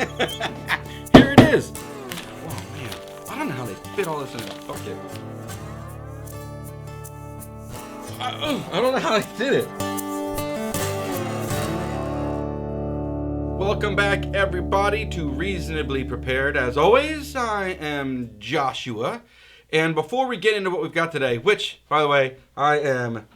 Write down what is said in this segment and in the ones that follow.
Here it is. Oh man, I don't know how they fit all this in a bucket. I don't know how they did it. Welcome back, everybody, to Reasonably Prepared. As always, I am Joshua. And before we get into what we've got today, which, by the way, I am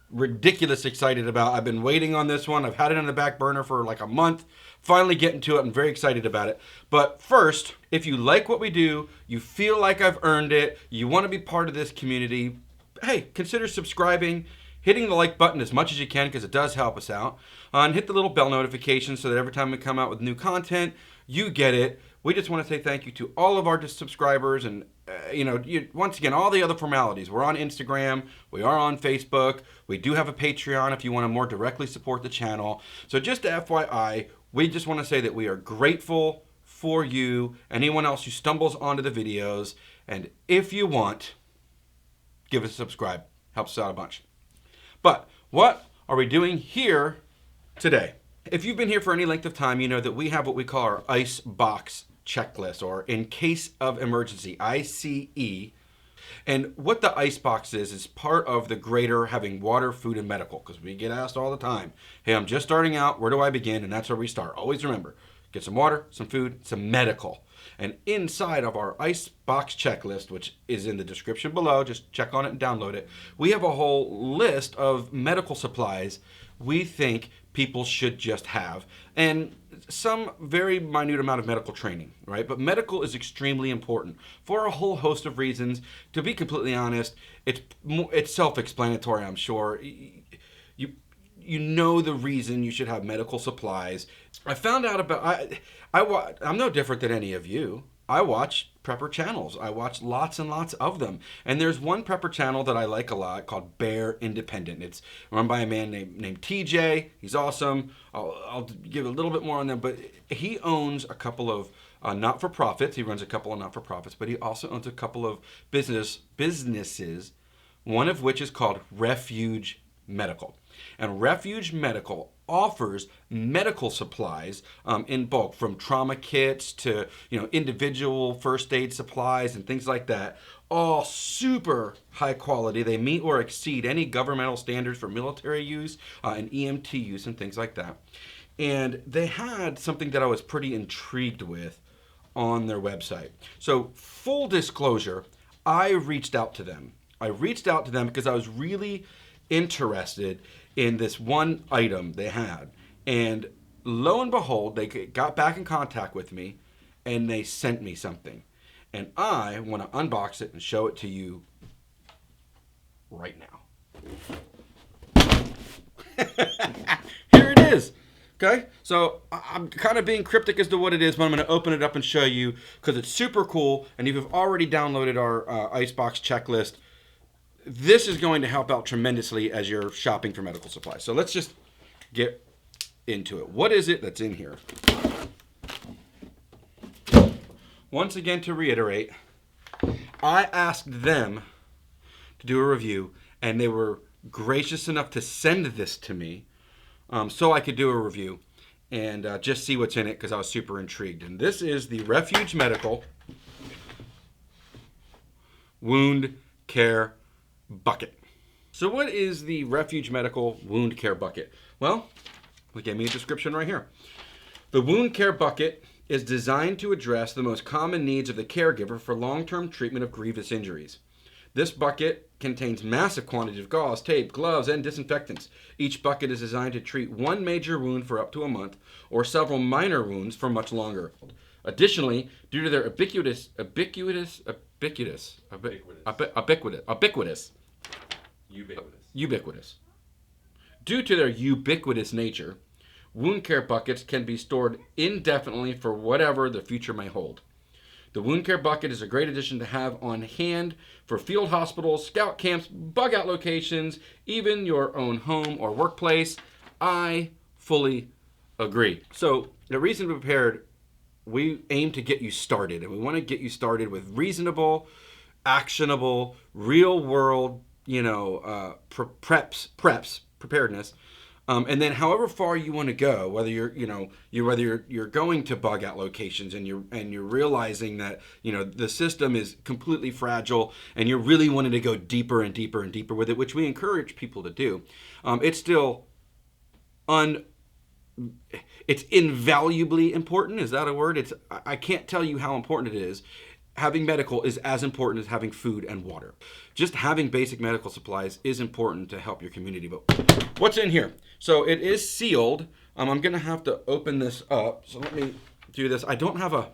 ridiculously excited about. I've been waiting on this one. I've had it on the back burner for like a month. Finally getting to it. I'm very excited about it. But first, if you like what we do, you feel like I've earned it, you want to be part of this community, hey, consider subscribing, hitting the like button as much as you can because it does help us out, and hit the little bell notification so that every time we come out with new content, you get it. We just want to say thank you to all of our subscribers and, once again, all the other formalities. We're on Instagram. We are on Facebook. We do have a Patreon if you want to more directly support the channel. So just FYI, we just want to say that we are grateful for you, anyone else who stumbles onto the videos, and if you want, give us a subscribe. Helps us out a bunch. But what are we doing here today? If you've been here for any length of time, you know that we have what we call our Icebox Checklist, or in case of emergency, ICE. And what the Icebox is part of the greater having water, food, and medical, because we get asked all the time, hey, I'm just starting out, where do I begin? And that's where we start. Always remember, get some water, some food, some medical. And inside of our Icebox Checklist, which is in the description below, just check on it and download it, we have a whole list of medical supplies we think people should just have, and some very minute amount of medical training, right? But medical is extremely important for a whole host of reasons. To be completely honest, it's self-explanatory, I'm sure. You know the reason you should have medical supplies. I found out about, I'm no different than any of you. I watch prepper channels. I watch lots and lots of them. And there's one prepper channel that I like a lot called Bear Independent. It's run by a man named TJ. He's awesome. I'll give a little bit more on them, but he owns a couple of not-for-profits. He runs a couple of not-for-profits, but he also owns a couple of businesses, one of which is called Refuge Medical. And Refuge Medical offers medical supplies in bulk, from trauma kits to individual first aid supplies and things like that, all super high quality. They meet or exceed any governmental standards for military use and EMT use and things like that. And they had something that I was pretty intrigued with on their website. So full disclosure, I reached out to them. Because I was really interested in this one item they had. And lo and behold, they got back in contact with me and they sent me something. And I want to unbox it and show it to you right now. Here it is. Okay, so I'm kind of being cryptic as to what it is, but I'm going to open it up and show you because it's super cool. And if you've already downloaded our Icebox Checklist, this is going to help out tremendously as you're shopping for medical supplies. So let's just get into it. What is it that's in here? Once again, to reiterate, I asked them to do a review, and they were gracious enough to send this to me so I could do a review and just see what's in it because I was super intrigued. And this is the Refuge Medical Wound Care Bucket. So what is the Refuge Medical Wound Care Bucket? Well, they gave me a description right here. The Wound Care Bucket is designed to address the most common needs of the caregiver for long-term treatment of grievous injuries. This bucket contains massive quantities of gauze, tape, gloves, and disinfectants. Each bucket is designed to treat one major wound for up to a month or several minor wounds for much longer. Additionally, due to their ubiquitous nature, wound care buckets can be stored indefinitely for whatever the future may hold. The wound care bucket is a great addition to have on hand for field hospitals, scout camps, bug out locations, even your own home or workplace. I fully agree. So, the Reasonably Prepared, we aim to get you started, and we want to get you started with reasonable, actionable, real world, preparedness And then however far you want to go, whether you're going to bug out locations and you're realizing that the system is completely fragile and you're really wanting to go deeper and deeper and deeper with it, which we encourage people to do. It's still it's invaluably important. Is that a word? I can't tell you how important it is. Having medical is as important as having food and water. Just having basic medical supplies is important to help your community. But what's in here? So it is sealed. I'm gonna have to open this up. So let me do this. I don't have a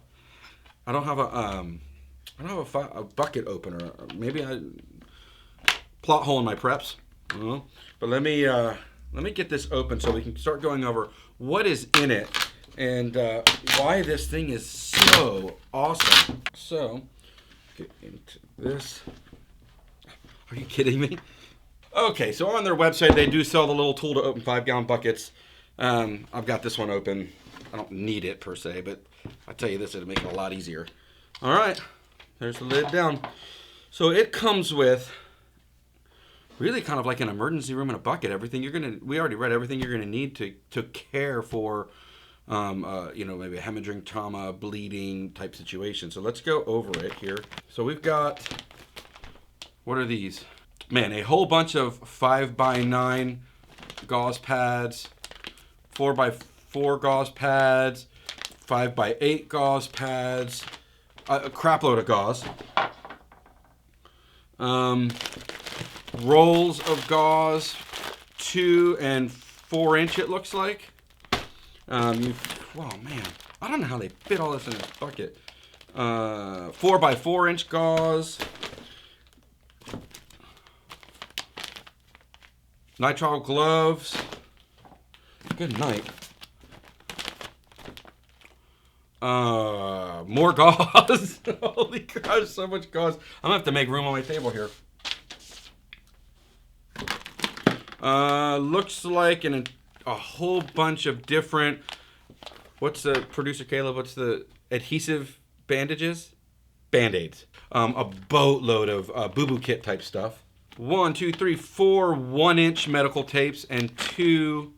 bucket opener. Maybe I plot hole in my preps. I don't know. But let me get this open so we can start going over what is in it and why this thing is so awesome. So, get into this. Are you kidding me? Okay, so on their website, they do sell the little tool to open 5-gallon buckets. I've got this one open. I don't need it per se, but I tell you this, it'll make it a lot easier. All right, there's the lid down. So it comes with really kind of like an emergency room and a bucket. We already read everything you're gonna need to care for maybe a hemorrhaging trauma, bleeding type situation. So let's go over it here. So we've got, what are these? Man, a whole bunch of 5x9 gauze pads, 4x4 gauze pads, 5x8 gauze pads, a crap load of gauze. Rolls of gauze, 2 and 4 inch it looks like. Oh man, I don't know how they fit all this in this bucket. 4x4 inch gauze, nitrile gloves. Good night. More gauze. Holy gosh, so much gauze. I'm gonna have to make room on my table here. Looks like a whole bunch of different, what's the, producer Caleb, what's the adhesive bandages? Band-aids. A boatload of boo-boo kit type stuff. 1, 2, 3, 4 1-inch medical tapes and 2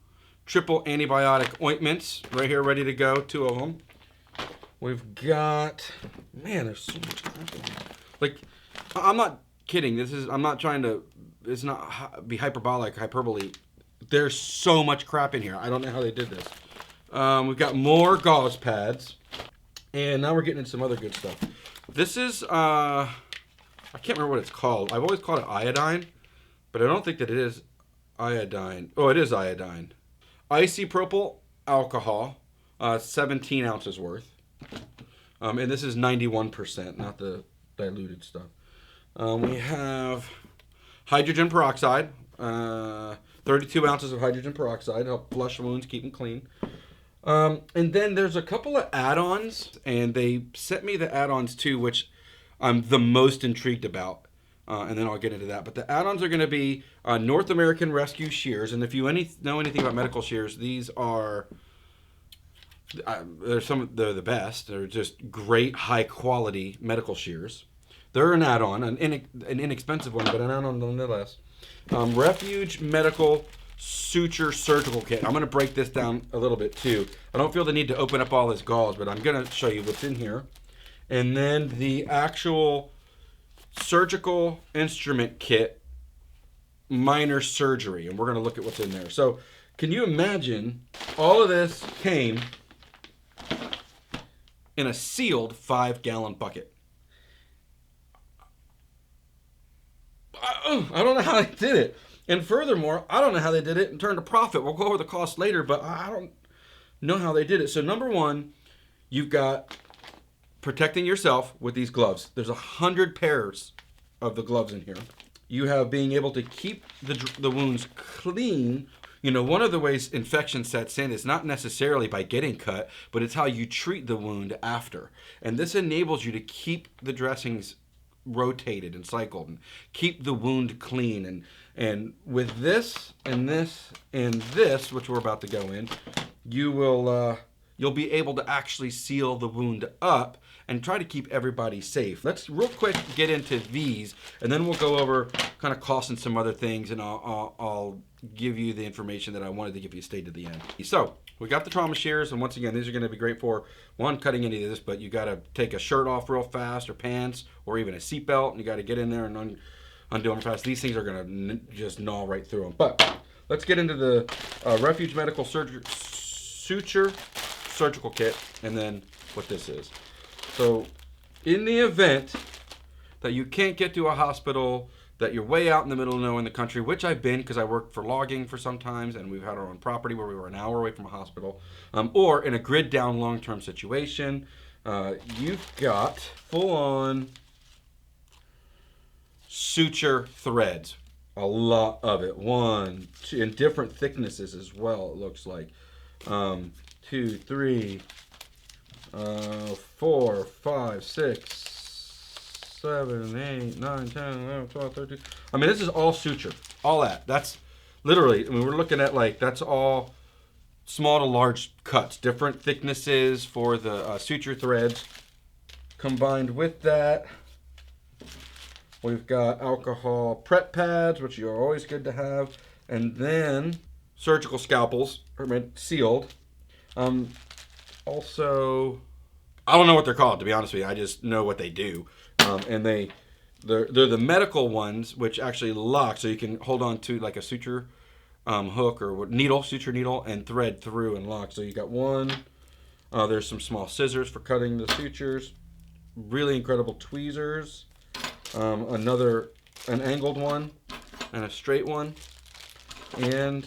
triple antibiotic ointments right here ready to go, 2 of them. We've got, man, there's so much crap in here. Like, I'm not kidding. I'm not trying to, it's not be hyperbole. There's so much crap in here. I don't know how they did this. We've got more gauze pads. And now we're getting into some other good stuff. This is, I can't remember what it's called. I've always called it iodine, but I don't think that it is iodine. Oh, it is iodine. Isopropyl alcohol, 17 ounces worth. And this is 91%, not the diluted stuff. We have hydrogen peroxide, 32 ounces of hydrogen peroxide, help flush wounds, keep them clean. And then there's a couple of add-ons, and they sent me the add-ons too, which I'm the most intrigued about. And then I'll get into that. But the add-ons are going to be North American Rescue shears. And if you know anything about medical shears, these are, they're the best. They're just great, high-quality medical shears. They're an add-on, an inexpensive one, but an add-on nonetheless. Refuge Medical Suture Surgical Kit. I'm going to break this down a little bit too. I don't feel the need to open up all this gauze, but I'm going to show you what's in here. And then the actual surgical instrument kit, minor surgery. And we're going to look at what's in there. So can you imagine all of this came in a sealed 5-gallon bucket? I don't know how they did it. And furthermore, I don't know how they did it and turned a profit. We'll go over the cost later, but I don't know how they did it. So number one, you've got protecting yourself with these gloves. There's 100 pairs of the gloves in here. You have being able to keep the wounds clean. You know, one of the ways infection sets in is not necessarily by getting cut, but it's how you treat the wound after. And this enables you to keep the dressings rotated and cycled and keep the wound clean. And with this and this and this, which we're about to go in, you will you'll be able to actually seal the wound up and try to keep everybody safe. Let's real quick get into these, and then we'll go over kind of cost and some other things, and I'll give you the information that I wanted to give you. Stay to the end. So we got the trauma shears, and once again, these are going to be great for, one, cutting any of this, but you got to take a shirt off real fast, or pants, or even a seatbelt, and you got to get in there and undo them fast. These things are going to just gnaw right through them. But let's get into the Refuge Medical Suture Surgical Kit, and then what this is. So in the event that you can't get to a hospital, that you're way out in the middle of nowhere in the country, which I've been because I worked for logging for some times, and we've had our own property where we were an hour away from a hospital, or in a grid down long-term situation, you've got full-on suture threads. A lot of it. 1, 2, in different thicknesses as well, it looks like. 2, 3, 4, 5, 6, 7, 8, 9, 10, 11, 12, 13. I mean, this is all suture. All that. That's literally, I mean, we're looking at like, that's all small to large cuts. Different thicknesses for the suture threads. Combined with that, we've got alcohol prep pads, which are always good to have. And then surgical scalpels, sealed. Also, I don't know what they're called, to be honest with you. I just know what they do. And they're the medical ones, which actually lock, so you can hold on to like a suture hook or needle, suture needle, and thread through and lock. So you got one. There's some small scissors for cutting the sutures. Really incredible tweezers. An angled one and a straight one. And,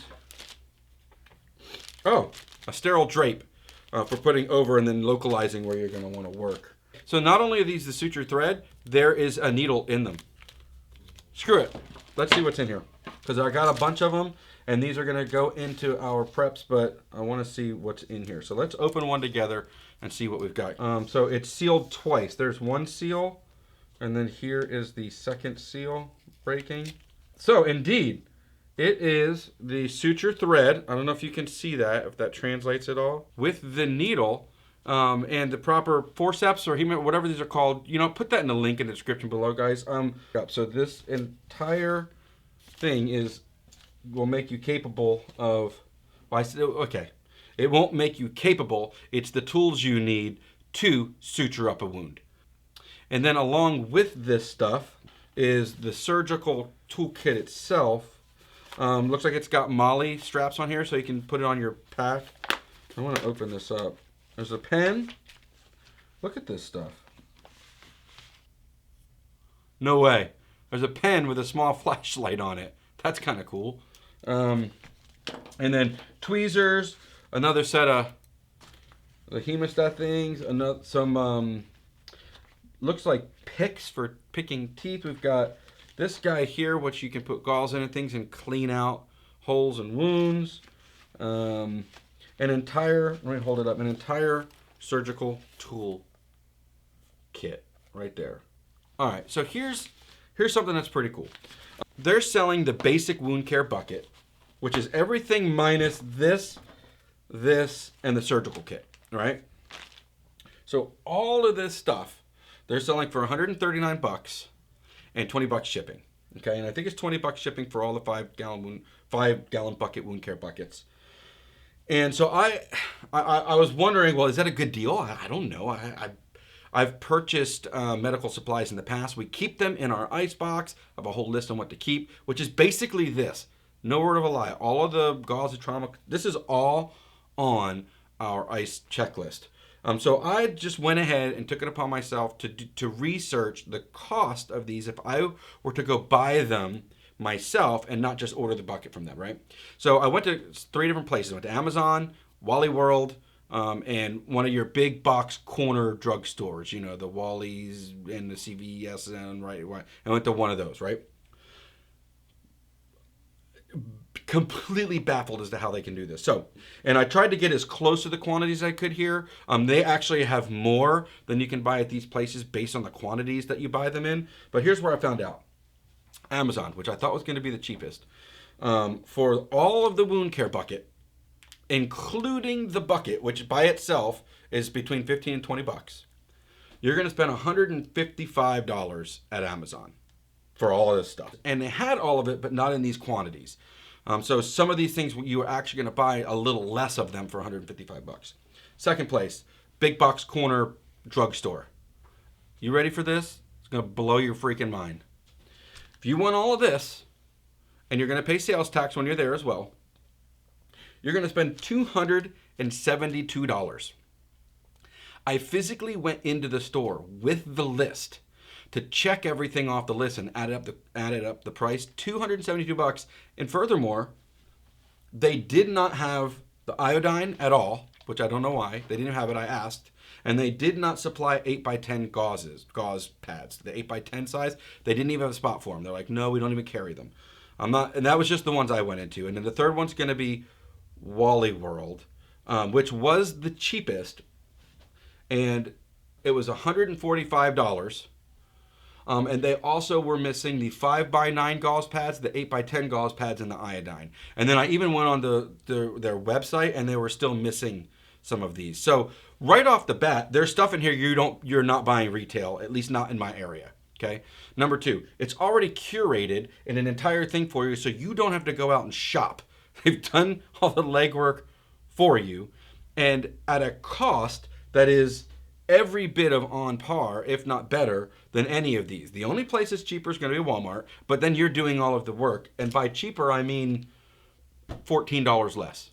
a sterile drape. For putting over and then localizing where you're going to want to work. So not only are these the suture thread, there is a needle in them. Screw it. Let's see what's in here. Because I got a bunch of them, and these are going to go into our preps, but I want to see what's in here. So let's open one together and see what we've got. So it's sealed twice. There's one seal, and then here is the second seal breaking. So indeed, it is the suture thread. I don't know if you can see that, if that translates at all. With the needle and the proper forceps or whatever these are called. You know, put that in the link in the description below, guys. So this entire thing will make you capable of, okay, it won't make you capable. It's the tools you need to suture up a wound. And then along with this stuff is the surgical toolkit itself. Looks like it's got MOLLE straps on here, so you can put it on your pack. I want to open this up. There's a pen. Look at this stuff. No way. There's a pen with a small flashlight on it. That's kind of cool. And then tweezers, another set of the hemostat things, some looks like picks for picking teeth. We've got this guy here, which you can put gauze in and things and clean out holes and wounds. An entire, let me hold it up, an entire surgical tool kit right there. All right, so here's something that's pretty cool. They're selling the basic wound care bucket, which is everything minus this, and the surgical kit, right? So all of this stuff, they're selling for $139 and $20 shipping. Okay, and I think it's $20 shipping for all the 5-gallon bucket wound care buckets. And so I was wondering, well, is that a good deal? I don't know. I've purchased medical supplies in the past. We keep them in our Icebox. I have a whole list on what to keep, which is basically this. No word of a lie. All of the gauze of trauma, this is all on our ICE checklist. So I just went ahead and took it upon myself to research the cost of these if I were to go buy them myself and not just order the bucket from them, right? So I went to 3 different places. I went to Amazon, Wally World, and one of your big box corner drugstores, you know, the Wally's and the CVS, and right. I went to one of those, right? Completely baffled as to how they can do this. So, and I tried to get as close to the quantities I could here. They actually have more than you can buy at these places based on the quantities that you buy them in. But here's where I found out. Amazon, which I thought was going to be the cheapest. For all of the wound care bucket, including the bucket, which by itself is between 15 and 20 bucks, you're going to spend $155 at Amazon for all of this stuff. And they had all of it, but not in these quantities. So some of these things you are actually going to buy a little less of them for 155 bucks. Second place, big box corner drugstore. You ready for this? It's going to blow your freaking mind. If you want all of this, and you're going to pay sales tax when you're there as well, you're going to spend $272. I physically went into the store with the list to check everything off the list and added up the price, $272. And furthermore, they did not have the iodine at all, which I don't know why. They didn't have it, I asked. And they did not supply 8x10 gauze pads. The 8x10 size, they didn't even have a spot for them. They're like, no, we don't even carry them. And that was just the ones I went into. And then the third one's going to be Wally World, which was the cheapest. And it was $145. And they also were missing the 5x9 gauze pads, the 8x10 gauze pads, and the iodine. And then I even went on their website, and they were still missing some of these. So right off the bat, there's stuff in here you're not buying retail, at least not in my area. Okay. Number two, it's already curated in an entire thing for you, so you don't have to go out and shop. They've done all the legwork for you, and at a cost that is every bit of on par, if not better, than any of these. The only place that's cheaper is going to be Walmart, but then you're doing all of the work. And by cheaper, I mean $14 less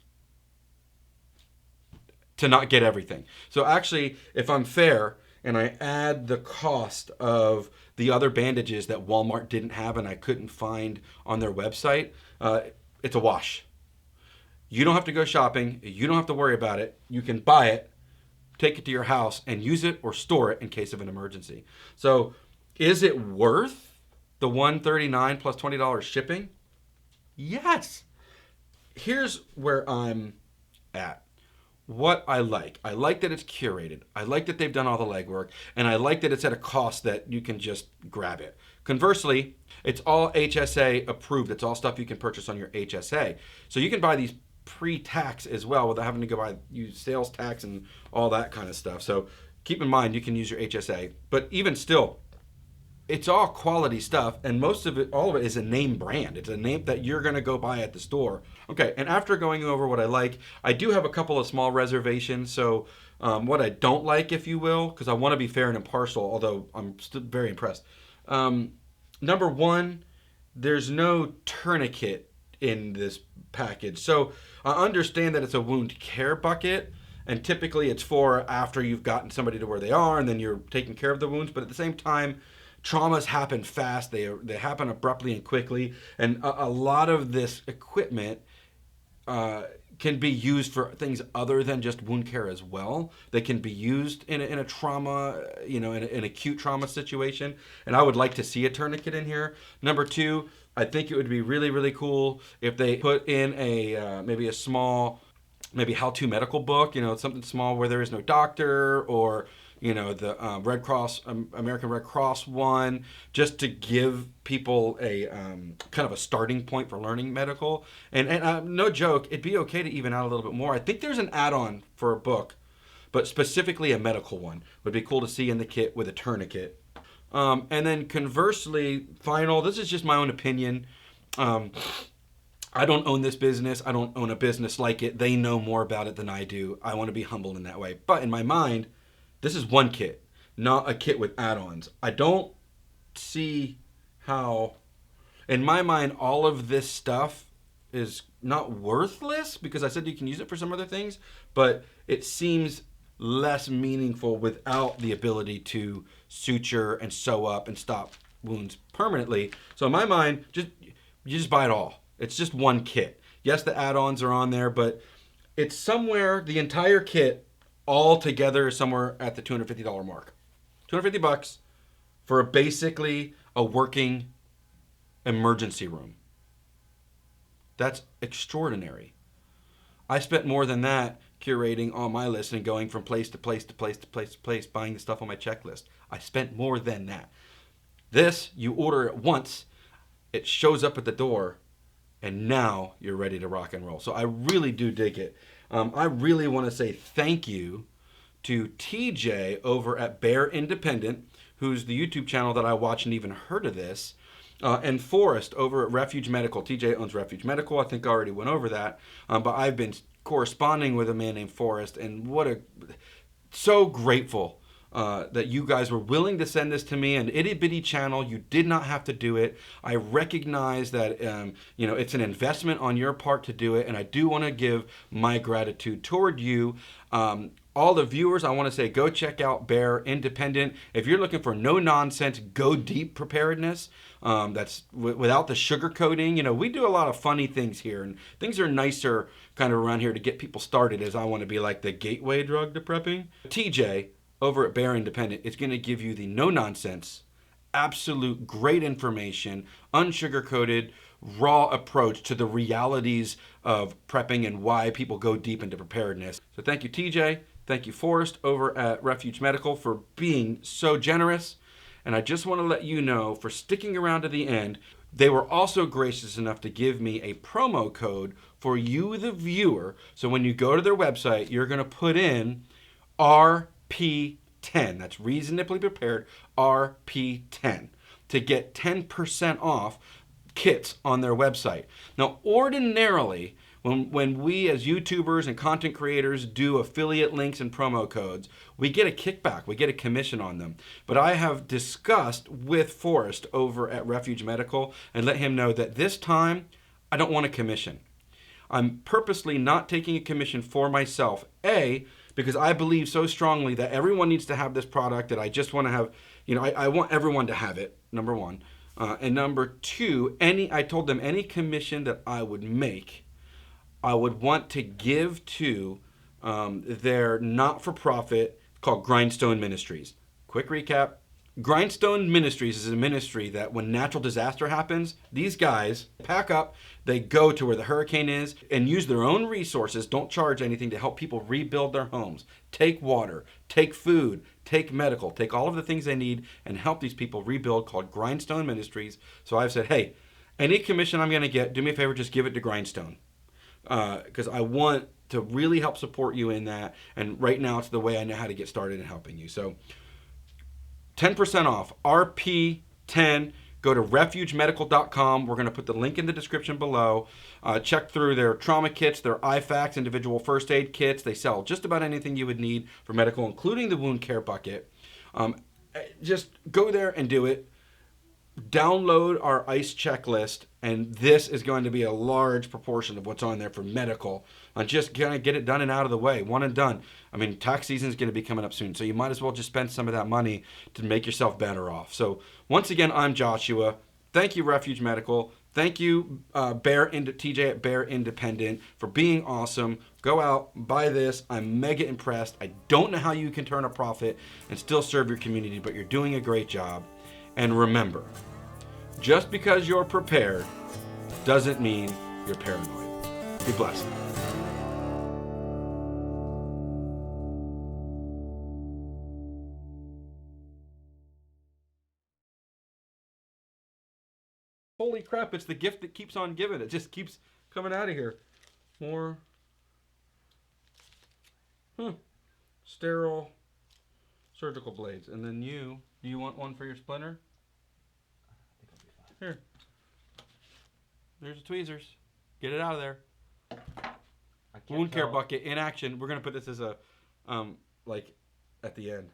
to not get everything. So actually, if I'm fair and I add the cost of the other bandages that Walmart didn't have and I couldn't find on their website, it's a wash. You don't have to go shopping. You don't have to worry about it. You can buy it, take it to your house, and use it or store it in case of an emergency. So is it worth the $139 plus $20 shipping? Yes. Here's where I'm at. What I like that it's curated. I like that they've done all the legwork, and I like that it's at a cost that you can just grab it. Conversely, it's all HSA approved. It's all stuff you can purchase on your HSA. So you can buy these pre-tax as well without having to use sales tax and all that kind of stuff. So keep in mind you can use your HSA, but even still, it's all quality stuff, and all of it is a name brand. It's a name that you're going to go buy at the store. Okay, and after going over what I like, I do have a couple of small reservations. So what I don't like, if you will, because I want to be fair and impartial, although I'm still very impressed. Number one, there's no tourniquet in this package. So I understand that it's a wound care bucket, and typically it's for after you've gotten somebody to where they are and then you're taking care of the wounds. But at the same time, traumas happen fast. They happen abruptly and quickly. And a lot of this equipment can be used for things other than just wound care as well. They can be used in a trauma, in an acute trauma situation. And I would like to see a tourniquet in here. Number two, I think it would be really, really cool if they put in maybe a small, how-to medical book, something small where there is no doctor, or the Red Cross, American Red Cross one, just to give people a kind of a starting point for learning medical. And no joke, it'd be okay to even out a little bit more. I think there's an add-on for a book, but specifically a medical one would be cool to see in the kit with a tourniquet. And then conversely, this is just my own opinion. I don't own this business. I don't own a business like it. They know more about it than I do. I want to be humble in that way. But in my mind, this is one kit, not a kit with add-ons. I don't see how, in my mind, all of this stuff is not worthless, because I said you can use it for some other things, but it seems less meaningful without the ability to suture and sew up and stop wounds permanently. So in my mind, you just buy it all. It's just one kit. Yes, the add-ons are on there, but it's somewhere, the entire kit all together is somewhere at the $250 mark. $250 for basically a working emergency room. That's extraordinary. I spent more than that curating on my list and going from place to place to place to place to place, buying the stuff on my checklist. I spent more than that. This, you order it once, it shows up at the door, and now you're ready to rock and roll. So I really do dig it. I really want to say thank you to TJ over at Bear Independent, who's the YouTube channel that I watch and even heard of this, and Forrest over at Refuge Medical. TJ owns Refuge Medical. I think I already went over that, but I've been corresponding with a man named Forrest, and so grateful that you guys were willing to send this to me, an itty bitty channel. You did not have to do it. I recognize that it's an investment on your part to do it, and I do want to give my gratitude toward you. All the viewers, I want to say, go check out Bear Independent. If you're looking for no nonsense, go deep preparedness, that's without the sugarcoating. We do a lot of funny things here, and things are nicer kind of around here to get people started, as I want to be like the gateway drug to prepping. TJ over at Bear Independent is going to give you the no nonsense, absolute great information, unsugarcoated, raw approach to the realities of prepping and why people go deep into preparedness. So thank you, TJ. Thank you, Forrest, over at Refuge Medical, for being so generous. And I just want to let you know, for sticking around to the end, they were also gracious enough to give me a promo code for you, the viewer. So when you go to their website, you're going to put in RP10. That's reasonably prepared, RP10, to get 10% off kits on their website. Now, ordinarily, when we as YouTubers and content creators do affiliate links and promo codes, we get a kickback, we get a commission on them. But I have discussed with Forrest over at Refuge Medical and let him know that this time I don't want a commission. I'm purposely not taking a commission for myself, because I believe so strongly that everyone needs to have this product, that I just want to have, I want everyone to have it, number one. And number two, I told them any commission that I would make, I would want to give to their not-for-profit called Grindstone Ministries. Quick recap. Grindstone Ministries is a ministry that when natural disaster happens, these guys pack up, they go to where the hurricane is and use their own resources, don't charge anything, to help people rebuild their homes, take water, take food, take medical, take all of the things they need and help these people rebuild, called Grindstone Ministries. So I've said, hey, any commission I'm going to get, do me a favor, just give it to Grindstone. Because I want to really help support you in that. And right now it's the way I know how to get started in helping you. So 10% off, RP10. Go to refugemedical.com. We're going to put the link in the description below. Check through their trauma kits, their IFAKs, individual first aid kits. They sell just about anything you would need for medical, including the Wound Cate Bucket. Just go there and do it. Download our ICE checklist, and this is going to be a large proportion of what's on there for medical. Just kind of get it done and out of the way, one and done. I mean, tax season is going to be coming up soon, so you might as well just spend some of that money to make yourself better off. So once again, I'm Joshua. Thank you, Refuge Medical. Thank you, TJ at Bear Independent, for being awesome. Go out, buy this. I'm mega impressed. I don't know how you can turn a profit and still serve your community, but you're doing a great job. And remember, just because you're prepared doesn't mean you're paranoid. Be blessed. Holy crap, it's the gift that keeps on giving. It just keeps coming out of here. More sterile surgical blades. And then do you want one for your splinter? Here. There's the tweezers. Get it out of there. Wound Cate Bucket in action. We're going to put this as a, at the end.